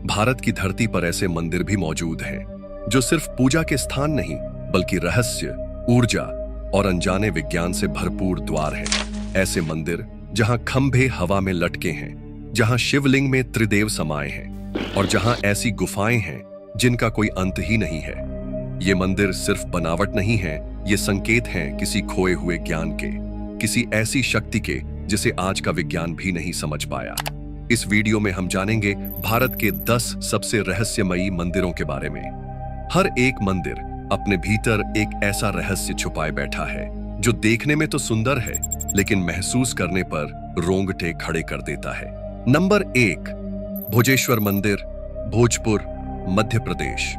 भारत की धरती पर ऐसे मंदिर भी मौजूद हैं जो सिर्फ पूजा के स्थान नहीं बल्कि रहस्य, ऊर्जा और अनजाने विज्ञान से भरपूर द्वार हैं। ऐसे मंदिर जहां खंभे हवा में लटके हैं, जहां शिवलिंग में त्रिदेव समाये हैं और जहां ऐसी गुफाएं हैं जिनका कोई अंत ही नहीं है। ये मंदिर सिर्फ बनावट नहीं है, ये संकेत हैं किसी खोए हुए ज्ञान के, किसी ऐसी शक्ति के जिसे आज का विज्ञान भी नहीं समझ पाया। इस वीडियो में हम जानेंगे भारत के 10 सबसे रहस्यमयी मंदिरों के बारे में। हर एक मंदिर अपने भीतर एक ऐसा रहस्य छुपाए बैठा है जो देखने में तो सुंदर है लेकिन महसूस करने पर रोंगटे खड़े कर देता है। नंबर 1, भोजेश्वर मंदिर, भोजपुर, मध्य प्रदेश।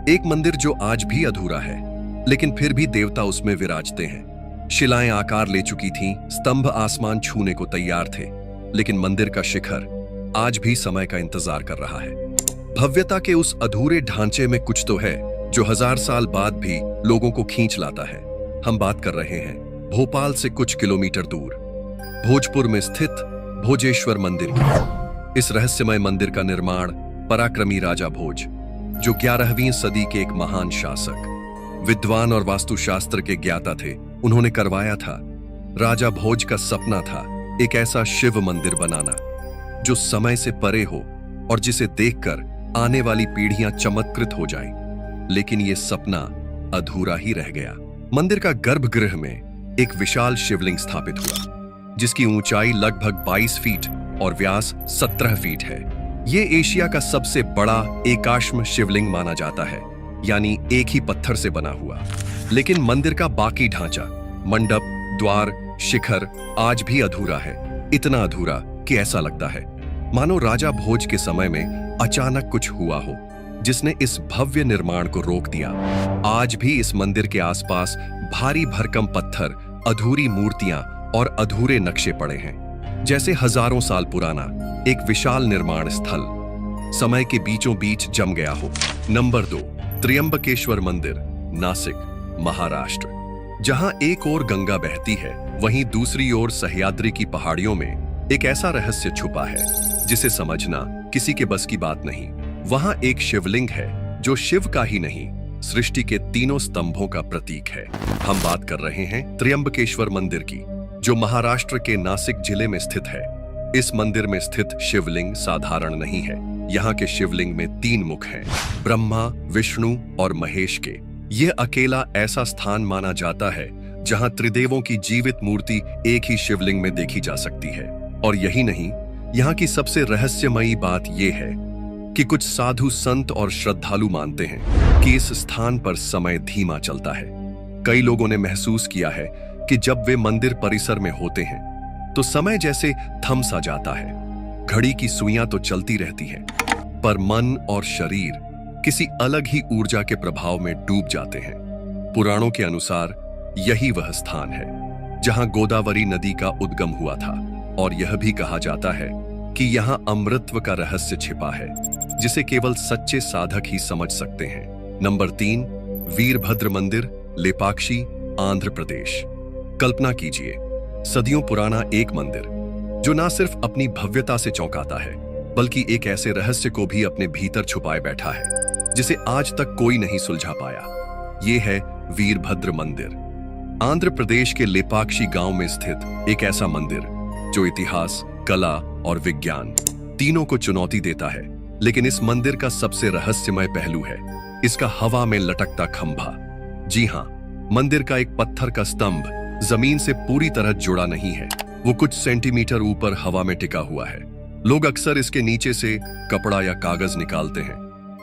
एक मंदिर जो आज भी अधूरा है लेकिन फिर भी देवता उसमें विराजते हैं। शिलाएं आकार ले चुकी थीं, स्तंभ आसमान छूने को तैयार थे, लेकिन मंदिर का शिखर आज भी समय का इंतजार कर रहा है। भव्यता के उस अधूरे ढांचे में कुछ तो है जो 1000 साल बाद भी लोगों को खींच लाता है। हम बात कर रहे हैं भोपाल से कुछ किलोमीटर दूर भोजपुर में स्थित भोजेश्वर मंदिर की। इस रहस्यमय मंदिर का निर्माण पराक्रमी राजा भोज, जो 11वीं सदी के एक महान शासक, विद्वान और वास्तुशास्त्र के ज्ञाता थे, उन्होंने करवाया था। राजा भोज का सपना था एक ऐसा शिव मंदिर बनाना जो समय से परे हो और जिसे देखकर आने वाली पीढ़ियां चमत्कृत हो जाएं। लेकिन यह सपना अधूरा ही रह गया। मंदिर का गर्भगृह में एक विशाल शिवलिंग स्थापित हुआ जिसकी ऊंचाई लगभग 22 फीट और व्यास 17 फीट है। यह एशिया का सबसे बड़ा एकाश्म शिवलिंग माना जाता है, यानी एक ही पत्थर से बना हुआ। लेकिन मंदिर का बाकी ढांचा, मंडप, द्वार, शिखर आज भी अधूरा है। इतना अधूरा कि ऐसा लगता है मानो राजा भोज के समय में अचानक कुछ हुआ हो जिसने इस भव्य निर्माण को रोक दिया। आज भी इस मंदिर के आसपास भारी भरकम पत्थर, अधूरी मूर्तियां और अधूरे नक्शे पड़े हैं, जैसे हजारों साल पुराना एक विशाल निर्माण स्थल समय के बीचों बीच जम गया हो। नंबर 2, त्र्यंबकेश्वर मंदिर, नासिक, महाराष्ट्र। जहां एक ओर गंगा बहती है, वहीं दूसरी ओर सह्याद्री की पहाड़ियों में एक ऐसा रहस्य छुपा है जिसे समझना किसी के बस की बात नहीं। वहां एक शिवलिंग है जो शिव का ही नहीं, सृष्टि के तीनों स्तंभों का प्रतीक है। हम बात कर रहे हैं त्र्यंबकेश्वर मंदिर की, जो महाराष्ट्र के नासिक जिले में स्थित है। इस मंदिर में स्थित शिवलिंग साधारण नहीं है। यहाँ के शिवलिंग में 3 मुख हैं, ब्रह्मा, विष्णु और महेश के। यह अकेला ऐसा स्थान माना जाता है जहां त्रिदेवों की जीवित मूर्ति एक ही शिवलिंग में देखी जा सकती है। और यही नहीं, यहाँ की सबसे रहस्यमयी बात यह है कि कुछ साधु संत और श्रद्धालु मानते हैं कि इस स्थान पर समय धीमा चलता है। कई लोगों ने महसूस किया है कि जब वे मंदिर परिसर में होते हैं तो समय जैसे थम सा जाता है। घड़ी की सुइयां तो चलती रहती हैं, पर मन और शरीर किसी अलग ही ऊर्जा के प्रभाव में डूब जाते हैं। पुराणों के अनुसार यही वह स्थान है जहां गोदावरी नदी का उद्गम हुआ था, और यह भी कहा जाता है कि यहां अमृतत्व का रहस्य छिपा है जिसे केवल सच्चे साधक ही समझ सकते हैं। नंबर 3, वीरभद्र मंदिर, लेपाक्षी, आंध्र प्रदेश। कल्पना कीजिए, सदियों पुराना एक मंदिर जो ना सिर्फ अपनी भव्यता से चौंकाता है बल्कि एक ऐसे रहस्य को भी अपने भीतर छुपाए बैठा है जिसे आज तक कोई नहीं सुलझा पाया। यह है वीरभद्र मंदिर, आंध्र प्रदेश के लेपाक्षी गांव में स्थित एक ऐसा मंदिर जो इतिहास, कला और विज्ञान तीनों को चुनौती देता है। लेकिन इस मंदिर का सबसे रहस्यमय पहलू है इसका हवा में लटकता खंभा। जी हां, मंदिर का एक पत्थर का स्तंभ जमीन से पूरी तरह जुड़ा नहीं है, वो कुछ सेंटीमीटर ऊपर हवा में टिका हुआ है। लोग अक्सर इसके नीचे से कपड़ा या कागज निकालते हैं,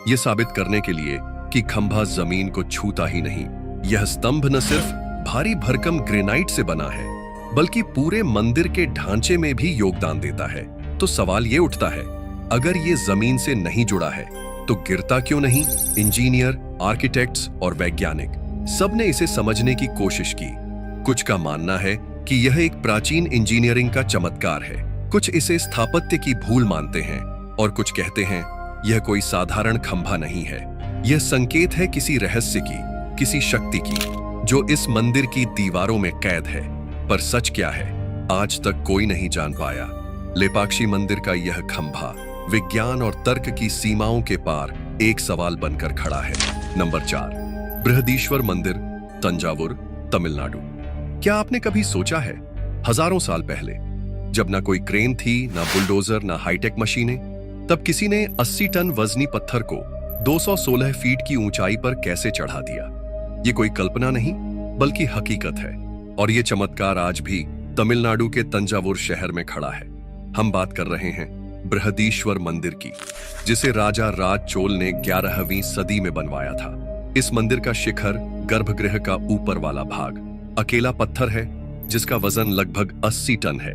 यह साबित करने के लिए कि खंभा जमीन को छूता ही नहीं। यह स्तंभ न सिर्फ भारी भरकम ग्रेनाइट से बना है बल्कि पूरे मंदिर के ढांचे में भी योगदान देता है। तो सवाल यह उठता है, अगर ये जमीन से नहीं जुड़ा है तो गिरता क्यों नहीं? इंजीनियर, आर्किटेक्ट्स और वैज्ञानिक सबने इसे समझने की कोशिश की। कुछ का मानना है कि यह एक प्राचीन इंजीनियरिंग का चमत्कार है, कुछ इसे स्थापत्य की भूल मानते हैं और कुछ कहते हैं यह कोई साधारण खंभा नहीं है, यह संकेत है किसी रहस्य की, किसी शक्ति की जो इस मंदिर की दीवारों में कैद है। पर सच क्या है, आज तक कोई नहीं जान पाया। लेपाक्षी मंदिर का यह खंभा विज्ञान और तर्क की सीमाओं के पार एक सवाल बनकर खड़ा है। नंबर 4, बृहदीश्वर मंदिर, तंजावुर, तमिलनाडु। क्या आपने कभी सोचा है, हजारों साल पहले, जब ना कोई क्रेन थी, ना बुलडोजर, ना हाईटेक मशीनें, तब किसी ने 80 टन वजनी पत्थर को 216 फीट की ऊंचाई पर कैसे चढ़ा दिया? ये कोई कल्पना नहीं, बल्कि हकीकत है। और ये चमत्कार आज भी तमिलनाडु के तंजावुर शहर में खड़ा है। हम बात कर रहे हैं बृहदीश्वर मंदिर की, जिसे राजा राज चोल ने 11वीं सदी में बनवाया था। इस मंदिर का शिखर, गर्भगृह का ऊपर वाला भाग, अकेला पत्थर है जिसका वजन लगभग 80 टन है।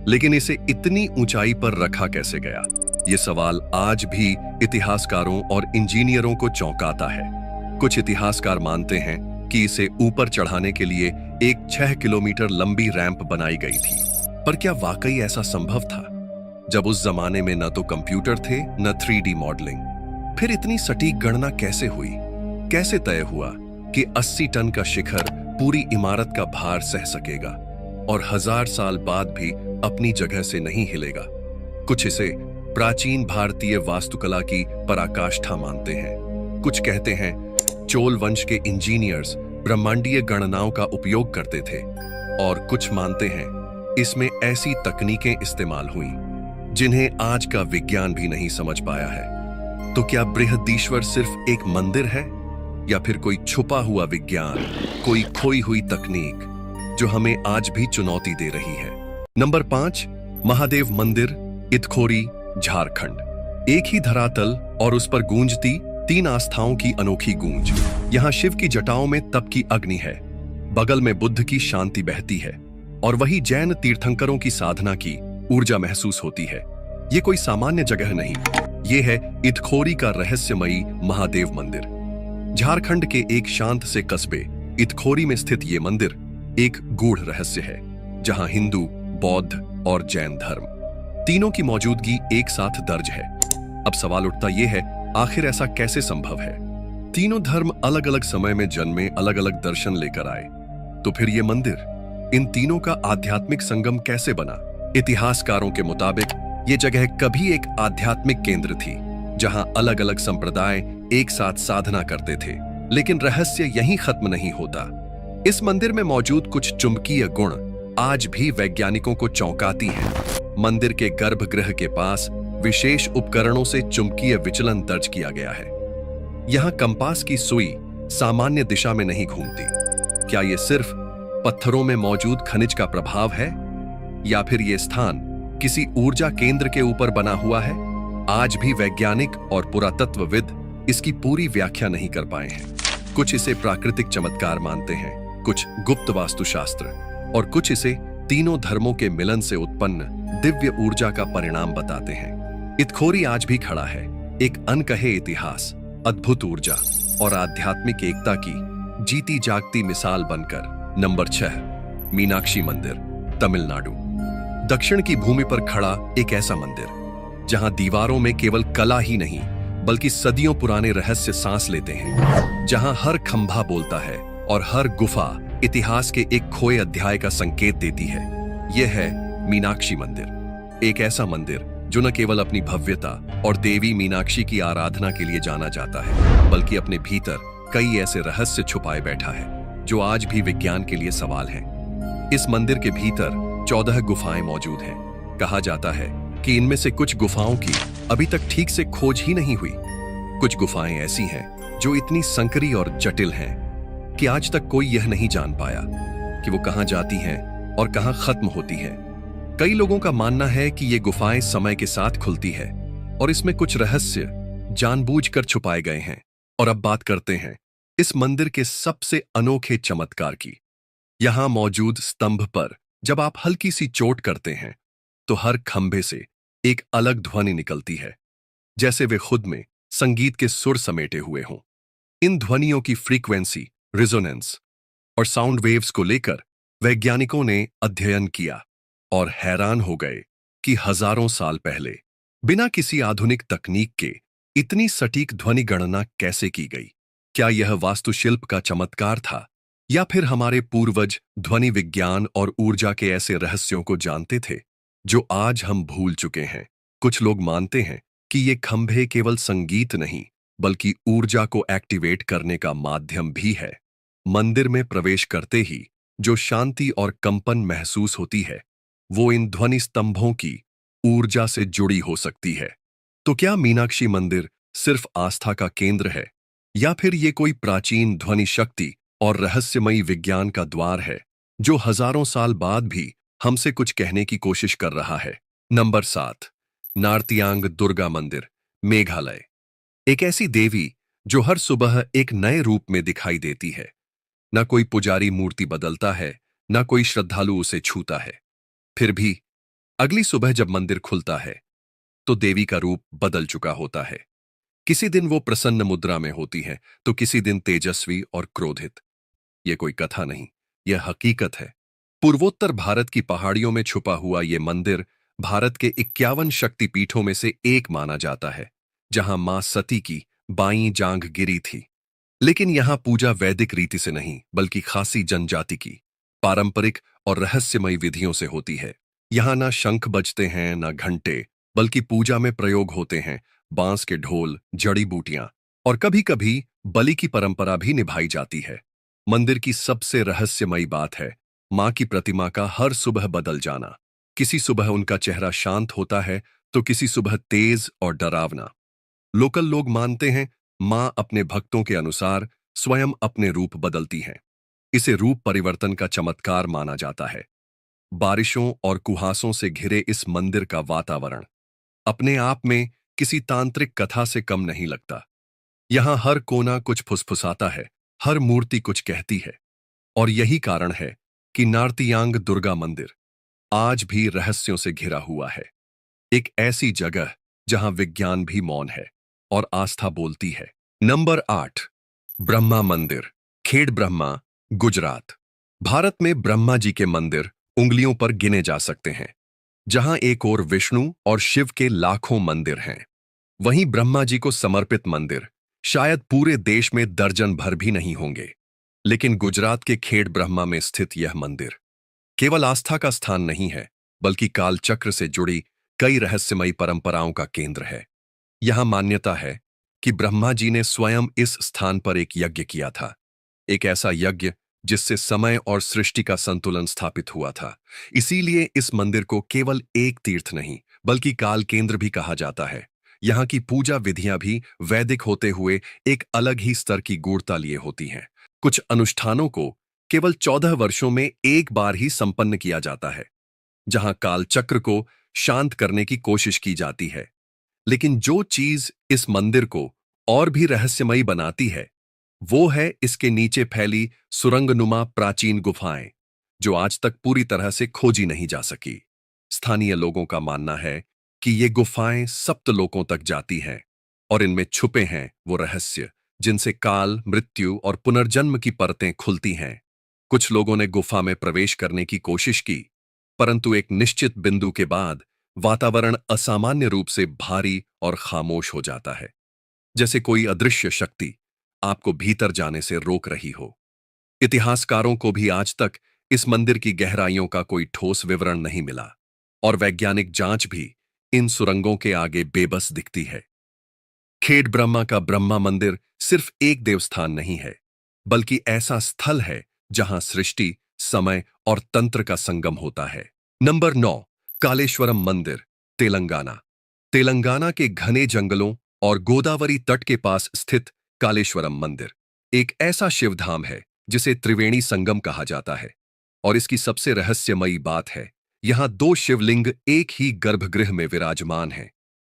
लेकिन इसे इतनी ऊंचाई पर रखा कैसे गया? ये सवाल आज भी इतिहासकारों और इंजीनियरों को चौंकाता है। कुछ इतिहासकार मानते हैं कि इसे ऊपर चढ़ाने के लिए एक 6 किलोमीटर लंबी रैंप बनाई गई थी। पर क्या वाकई ऐसा संभव था, जब उस जमाने में न तो कंप्यूटर थे, न 3D मॉडलिंग? फिर इतनी सटीक गणना कैसे हुई? कैसे तय हुआ कि 80 टन का शिखर पूरी इमारत का भार सह सकेगा और 1000 साल बाद भी अपनी जगह से नहीं हिलेगा? कुछ इसे प्राचीन भारतीय वास्तुकला की पराकाष्ठा मानते हैं। कुछ कहते हैं चोल वंश के इंजीनियर्स ब्रह्मांडीय गणनाओं का उपयोग करते थे, और कुछ मानते हैं इसमें ऐसी तकनीकें इस्तेमाल हुई जिन्हें आज का विज्ञान भी नहीं समझ पाया है। तो क्या बृहदीश्वर सिर्फ एक मंदिर है, या फिर कोई छुपा हुआ विज्ञान, कोई खोई हुई तकनीक जो हमें आज भी चुनौती दे रही है? नंबर 5, महादेव मंदिर, इटखोरी, झारखंड। एक ही धरातल और उस पर गूंजती 3 आस्थाओं की अनोखी गूंज। यहाँ शिव की जटाओं में तप की अग्नि है, बगल में बुद्ध की शांति बहती है, और वही जैन तीर्थंकरों की साधना की ऊर्जा महसूस होती है। ये कोई सामान्य जगह नहीं, ये है इटखोरी का रहस्यमयी महादेव मंदिर। झारखंड के एक शांत से कस्बे इटखोरी में स्थित ये मंदिर एक गूढ़ रहस्य है, जहां हिंदू, बौद्ध और जैन धर्म तीनों की मौजूदगी एक साथ दर्ज है। अब सवाल उठता यह है, आखिर ऐसा कैसे संभव है? तीनों धर्म अलग अलग समय में जन्मे, अलग अलग दर्शन लेकर आए, तो फिर ये मंदिर इन तीनों का आध्यात्मिक संगम कैसे बना? इतिहासकारों के मुताबिक ये जगह कभी एक आध्यात्मिक केंद्र थी, जहां अलग अलग संप्रदाय एक साथ साधना करते थे। लेकिन रहस्य यहीं खत्म नहीं होता। इस मंदिर में मौजूद कुछ चुंबकीय गुण आज भी वैज्ञानिकों को चौंकाती हैं। मंदिर के गर्भगृह के पास विशेष उपकरणों से चुंबकीय विचलन दर्ज किया गया है। यहां कंपास की सुई सामान्य दिशा में नहीं घूमती। क्या यह सिर्फ पत्थरों में मौजूद खनिज का प्रभाव है, या फिर यह स्थान किसी ऊर्जा केंद्र के ऊपर बना हुआ है? आज भी वैज्ञानिक और पुरातत्वविद इसकी पूरी व्याख्या नहीं कर पाए हैं। कुछ इसे प्राकृतिक चमत्कार मानते हैं, कुछ गुप्त वास्तुशास्त्र, और कुछ इसे तीनों धर्मों के मिलन से उत्पन्न दिव्य ऊर्जा का परिणाम बताते हैं। इटखोरी आज भी खड़ा है, एक अनकहे इतिहास, अद्भुत ऊर्जा और आध्यात्मिक एकता की जीती जागती मिसाल बनकर। नंबर 6, मीनाक्षी मंदिर, तमिलनाडु। दक्षिण की भूमि पर खड़ा एक ऐसा मंदिर जहां दीवारों में केवल कला ही नहीं, बल्कि सदियों पुराने रहस्य सांस लेते हैं, जहां हर खंभा बोलता है और हर गुफा इतिहास के एक खोए अध्याय का संकेत देती है। यह है मीनाक्षी मंदिर, एक ऐसा मंदिर जो न केवल अपनी भव्यता और देवी मीनाक्षी की आराधना के लिए जाना जाता है, बल्कि अपने भीतर कई ऐसे रहस्य छुपाए बैठा है जो आज भी विज्ञान के लिए सवाल हैं। इस मंदिर के भीतर 14 गुफाएं मौजूद हैं। कहा जाता है कि इनमें से कुछ गुफाओं की अभी तक ठीक से खोज ही नहीं हुई। कुछ गुफाएं ऐसी हैं जो इतनी संकरी और जटिल हैं कि आज तक कोई यह नहीं जान पाया कि वो कहां जाती हैं और कहां खत्म होती हैं। कई लोगों का मानना है कि ये गुफाएं समय के साथ खुलती है और इसमें कुछ रहस्य जानबूझकर छुपाए गए हैं। और अब बात करते हैं इस मंदिर के सबसे अनोखे चमत्कार की। यहां मौजूद स्तंभ पर जब आप हल्की सी चोट करते हैं तो हर खंभे से एक अलग ध्वनि निकलती है, जैसे वे खुद में संगीत के सुर समेटे हुए हों। इन ध्वनियों की फ्रीक्वेंसी, रिजोनेंस और साउंड वेव्स को लेकर वैज्ञानिकों ने अध्ययन किया और हैरान हो गए कि हजारों साल पहले बिना किसी आधुनिक तकनीक के इतनी सटीक ध्वनि गणना कैसे की गई। क्या यह वास्तुशिल्प का चमत्कार था, या फिर हमारे पूर्वज ध्वनि विज्ञान और ऊर्जा के ऐसे रहस्यों को जानते थे जो आज हम भूल चुके हैं? कुछ लोग मानते हैं कि ये खंभे केवल संगीत नहीं, बल्कि ऊर्जा को एक्टिवेट करने का माध्यम भी है। मंदिर में प्रवेश करते ही जो शांति और कंपन महसूस होती है, वो इन ध्वनि स्तंभों की ऊर्जा से जुड़ी हो सकती है। तो क्या मीनाक्षी मंदिर सिर्फ आस्था का केंद्र है, या फिर ये कोई प्राचीन ध्वनि शक्ति और रहस्यमयी विज्ञान का द्वार है, जो हजारों साल बाद भी हमसे कुछ कहने की कोशिश कर रहा है? नंबर 7, नार्तियांग दुर्गा मंदिर, मेघालय। एक ऐसी देवी जो हर सुबह एक नए रूप में दिखाई देती है। ना कोई पुजारी मूर्ति बदलता है, ना कोई श्रद्धालु उसे छूता है। फिर भी अगली सुबह जब मंदिर खुलता है, तो देवी का रूप बदल चुका होता है। किसी दिन वो प्रसन्न मुद्रा में होती है, तो किसी दिन तेजस्वी और क्रोधित। ये कोई कथा नहीं, यह हकीकत है। पूर्वोत्तर भारत की पहाड़ियों में छुपा हुआ ये मंदिर भारत के 51 शक्तिपीठों में से एक माना जाता है, जहां मां सती की बाईं जांघ गिरी थी। लेकिन यहां पूजा वैदिक रीति से नहीं, बल्कि खासी जनजाति की पारंपरिक और रहस्यमयी विधियों से होती है। यहां ना शंख बजते हैं, ना घंटे, बल्कि पूजा में प्रयोग होते हैं बांस के ढोल, जड़ी बूटियां, और कभी-कभी बलि की परंपरा भी निभाई जाती है। मंदिर की सबसे रहस्यमयी बात है मां की प्रतिमा का हर सुबह बदल जाना। किसी सुबह उनका चेहरा शांत होता है, तो किसी सुबह तेज और डरावना। लोकल लोग मानते हैं मां अपने भक्तों के अनुसार स्वयं अपने रूप बदलती हैं। इसे रूप परिवर्तन का चमत्कार माना जाता है। बारिशों और कुहासों से घिरे इस मंदिर का वातावरण अपने आप में किसी तांत्रिक कथा से कम नहीं लगता। यहां हर कोना कुछ फुसफुसाता है, हर मूर्ति कुछ कहती है। और यही कारण है कि नार्तियांग दुर्गा मंदिर आज भी रहस्यों से घिरा हुआ है। एक ऐसी जगह जहां विज्ञान भी मौन है और आस्था बोलती है। नंबर 8, ब्रह्मा मंदिर, खेड़ ब्रह्मा, गुजरात। भारत में ब्रह्मा जी के मंदिर उंगलियों पर गिने जा सकते हैं। जहां एक ओर विष्णु और शिव के लाखों मंदिर हैं, वहीं ब्रह्मा जी को समर्पित मंदिर शायद पूरे देश में दर्जन भर भी नहीं होंगे। लेकिन गुजरात के खेड़ ब्रह्मा में स्थित यह मंदिर केवल आस्था का स्थान नहीं है, बल्कि कालचक्र से जुड़ी कई रहस्यमयी परंपराओं का केंद्र है। यहां मान्यता है कि ब्रह्मा जी ने स्वयं इस स्थान पर एक यज्ञ किया था, एक ऐसा यज्ञ जिससे समय और सृष्टि का संतुलन स्थापित हुआ था। इसीलिए इस मंदिर को केवल एक तीर्थ नहीं, बल्कि काल केंद्र भी कहा जाता है। यहाँ की पूजा विधियां भी वैदिक होते हुए एक अलग ही स्तर की गूढ़ता लिए होती हैं। कुछ अनुष्ठानों को केवल 14 वर्षों में एक बार ही संपन्न किया जाता है, जहां कालचक्र को शांत करने की कोशिश की जाती है। लेकिन जो चीज इस मंदिर को और भी रहस्यमयी बनाती है, वो है इसके नीचे फैली सुरंगनुमा प्राचीन गुफाएं, जो आज तक पूरी तरह से खोजी नहीं जा सकी। स्थानीय लोगों का मानना है कि ये गुफाएं सप्तलोकों तक जाती हैं, और इनमें छुपे हैं वो रहस्य जिनसे काल, मृत्यु और पुनर्जन्म की परतें खुलती हैं। कुछ लोगों ने गुफा में प्रवेश करने की कोशिश की, परंतु एक निश्चित बिंदु के बाद वातावरण असामान्य रूप से भारी और खामोश हो जाता है, जैसे कोई अदृश्य शक्ति आपको भीतर जाने से रोक रही हो। इतिहासकारों को भी आज तक इस मंदिर की गहराइयों का कोई ठोस विवरण नहीं मिला, और वैज्ञानिक जांच भी इन सुरंगों के आगे बेबस दिखती है। खेड़ ब्रह्मा का ब्रह्मा मंदिर सिर्फ एक देवस्थान नहीं है, बल्कि ऐसा स्थल है जहां सृष्टि, समय और तंत्र का संगम होता है। नंबर 9, कालेश्वरम मंदिर, तेलंगाना। तेलंगाना के घने जंगलों और गोदावरी तट के पास स्थित कालेश्वरम मंदिर एक ऐसा शिवधाम है जिसे त्रिवेणी संगम कहा जाता है। और इसकी सबसे रहस्यमयी बात है, यहां 2 शिवलिंग एक ही गर्भगृह में विराजमान हैं।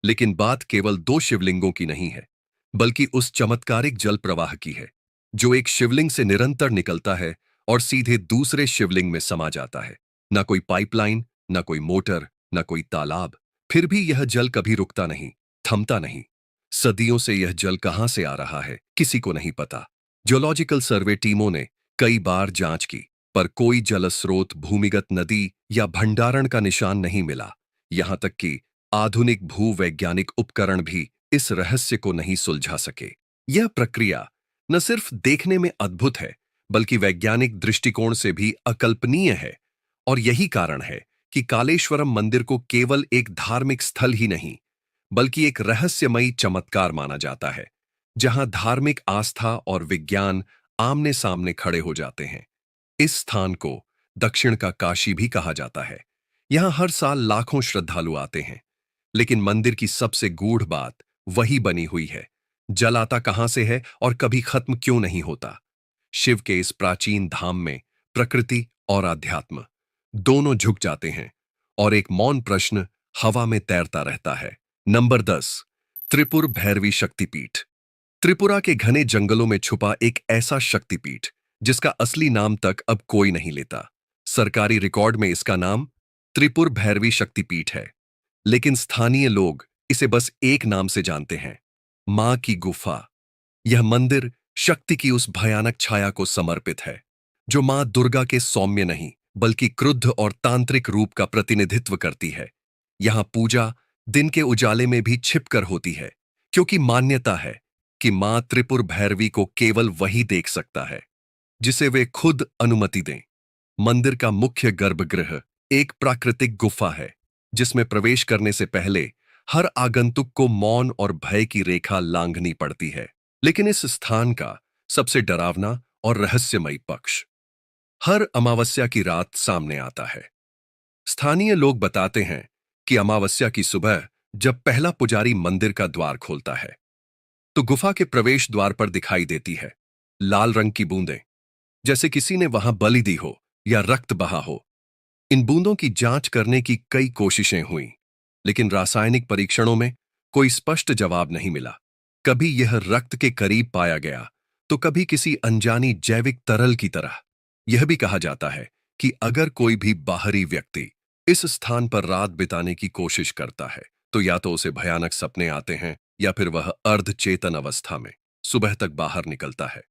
लेकिन बात केवल 2 शिवलिंगों की नहीं है, बल्कि उस चमत्कारिक जल प्रवाह की है, जो एक शिवलिंग से निरंतर निकलता है और सीधे दूसरे शिवलिंग में समा जाता है। ना कोई पाइपलाइन, ना कोई मोटर, ना कोई तालाब। फिर भी यह जल कभी रुकता नहीं, थमता नहीं। सदियों से यह जल कहां से आ रहा है, किसी को नहीं पता। जियोलॉजिकल सर्वे टीमों ने कई बार जांच की, पर कोई जल स्रोत, भूमिगत नदी या भंडारण का निशान नहीं मिला। यहां तक कि आधुनिक भूवैज्ञानिक उपकरण भी इस रहस्य को नहीं सुलझा सके। यह प्रक्रिया न सिर्फ देखने में अद्भुत है, बल्कि वैज्ञानिक दृष्टिकोण से भी अकल्पनीय है। और यही कारण है कि कालेश्वरम मंदिर को केवल एक धार्मिक स्थल ही नहीं, बल्कि एक रहस्यमयी चमत्कार माना जाता है, जहां धार्मिक आस्था और विज्ञान आमने सामने खड़े हो जाते हैं। इस स्थान को दक्षिण का काशी भी कहा जाता है। यहां हर साल लाखों श्रद्धालु आते हैं, लेकिन मंदिर की सबसे गूढ़ बात वही बनी हुई है। जल आता कहां से है और कभी खत्म क्यों नहीं होता? शिव के इस प्राचीन धाम में प्रकृति और आध्यात्म दोनों झुक जाते हैं, और एक मौन प्रश्न हवा में तैरता रहता है। नंबर 10, त्रिपुर भैरवी शक्तिपीठ। त्रिपुरा के घने जंगलों में छुपा एक ऐसा शक्तिपीठ जिसका असली नाम तक अब कोई नहीं लेता। सरकारी रिकॉर्ड में इसका नाम त्रिपुर भैरवी शक्तिपीठ है, लेकिन स्थानीय लोग इसे बस एक नाम से जानते हैं, मां की गुफा। यह मंदिर शक्ति की उस भयानक छाया को समर्पित है, जो मां दुर्गा के सौम्य नहीं बल्कि क्रुद्ध और तांत्रिक रूप का प्रतिनिधित्व करती है। यहां पूजा दिन के उजाले में भी छिपकर होती है, क्योंकि मान्यता है कि मां त्रिपुर भैरवी को केवल वही देख सकता है जिसे वे खुद अनुमति दें। मंदिर का मुख्य गर्भगृह एक प्राकृतिक गुफा है, जिसमें प्रवेश करने से पहले हर आगंतुक को मौन और भय की रेखा लांघनी पड़ती है। लेकिन इस स्थान का सबसे डरावना और रहस्यमयी पक्ष हर अमावस्या की रात सामने आता है। स्थानीय लोग बताते हैं कि अमावस्या की सुबह जब पहला पुजारी मंदिर का द्वार खोलता है, तो गुफा के प्रवेश द्वार पर दिखाई देती है लाल रंग की बूंदें, जैसे किसी ने वहां बलि दी हो या रक्त बहा हो। इन बूंदों की जांच करने की कई कोशिशें हुईं, लेकिन रासायनिक परीक्षणों में कोई स्पष्ट जवाब नहीं मिला। कभी यह रक्त के करीब पाया गया, तो कभी किसी अनजानी जैविक तरल की तरह। यह भी कहा जाता है कि अगर कोई भी बाहरी व्यक्ति इस स्थान पर रात बिताने की कोशिश करता है, तो या तो उसे भयानक सपने आते हैं या फिर वह अर्धचेतन अवस्था में सुबह तक बाहर निकलता है।